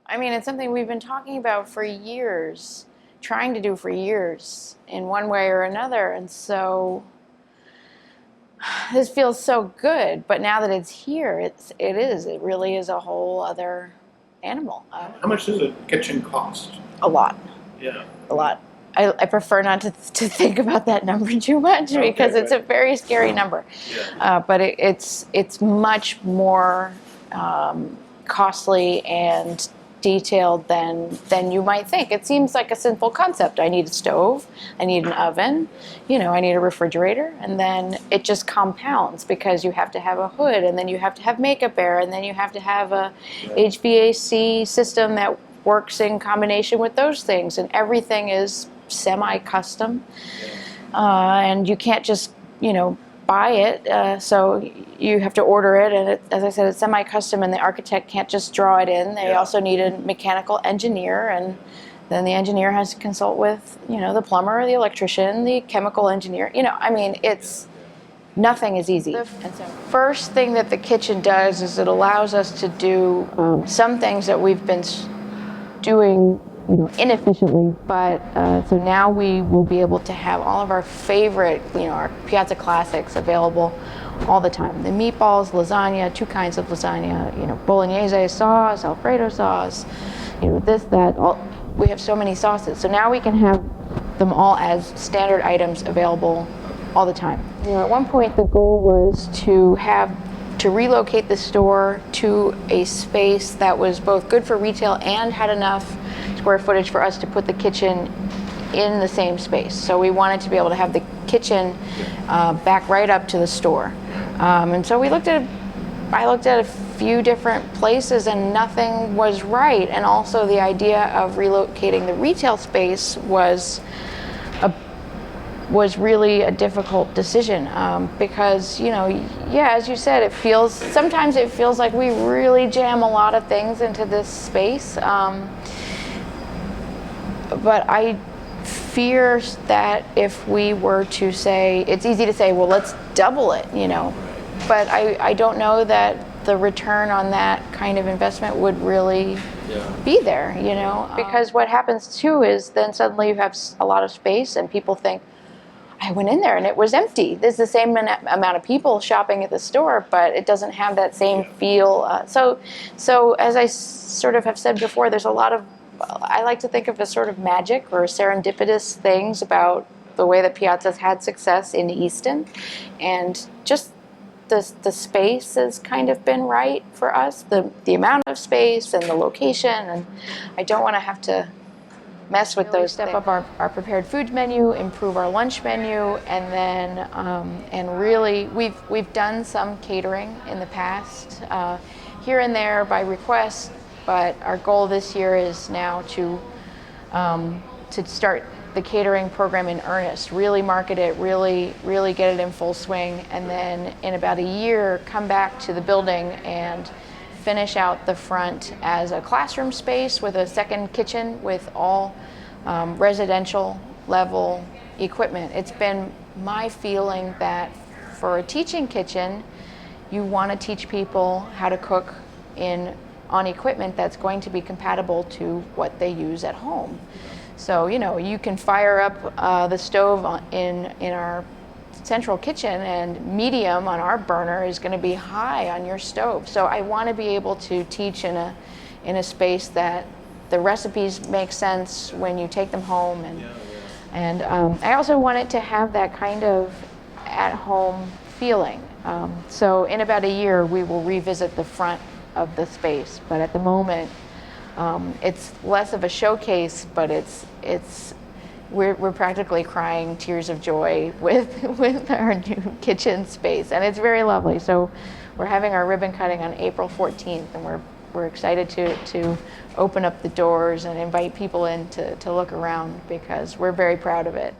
I mean, it's something we've been talking about for years, trying to do for years in one way or another. And so this feels so good, but now that it's here, it really is a whole other animal. How much does a kitchen cost? A lot. Yeah. A lot. I prefer not to think about that number too much because it's a very scary number. Yeah. But it's much more costly and detailed than you might think. It seems like a simple concept. I need a stove, I need an oven, I need a refrigerator, and then it just compounds because you have to have a hood, and then you have to have makeup air, and then you have to have a HVAC system that works in combination with those things, and everything is semi-custom, and you can't just buy it, so you have to order it, and as I said, it's semi-custom, and the architect can't just draw it in. They also need a mechanical engineer, and then the engineer has to consult with the plumber, the electrician, the chemical engineer. I mean, nothing is easy. And so first thing that the kitchen does is it allows us to do some things that we've been doing inefficiently, but so now we will be able to have all of our favorite, our Piazza classics available all the time. The meatballs, lasagna, 2 kinds of lasagna, bolognese sauce, Alfredo sauce, this, that. We have so many sauces. So now we can have them all as standard items available all the time. At one point the goal was to relocate the store to a space that was both good for retail and had enough square footage for us to put the kitchen in the same space. So we wanted to be able to have the kitchen back right up to the store. And so I looked at a few different places and nothing was right. And also the idea of relocating the retail space was really a difficult decision because as you said, sometimes it feels like we really jam a lot of things into this space, but I fear that if we were to say, it's easy to say, well, let's double it, but I don't know that the return on that kind of investment would really be there, because what happens too is then suddenly you have a lot of space and people think, I went in there and it was empty. There's the same amount of people shopping at the store, but it doesn't have that same feel. So as I sort of have said before, there's a lot of, I like to think of as sort of magic or serendipitous things about the way that Piazza's had success in Easton, and just the space has kind of been right for us, the amount of space and the location, and I don't want to have to mess with those. Step up our prepared food menu, improve our lunch menu, and then and really we've done some catering in the past, here and there by request, but our goal this year is now to start the catering program in earnest, really market it, really get it in full swing, and then in about a year come back to the building and finish out the front as a classroom space with a second kitchen with all residential level equipment. It's been my feeling that for a teaching kitchen, you want to teach people how to cook on equipment that's going to be compatible to what they use at home. So you can fire up the stove in our central kitchen, and medium on our burner is going to be high on your stove. So I want to be able to teach in a space that the recipes make sense when you take them home, and I also want it to have that kind of at-home feeling. So in about a year we will revisit the front of the space, but at the moment it's less of a showcase, but we're practically crying tears of joy with our new kitchen space, and it's very lovely. So we're having our ribbon cutting on April 14th, and we're excited to open up the doors and invite people in to look around because we're very proud of it.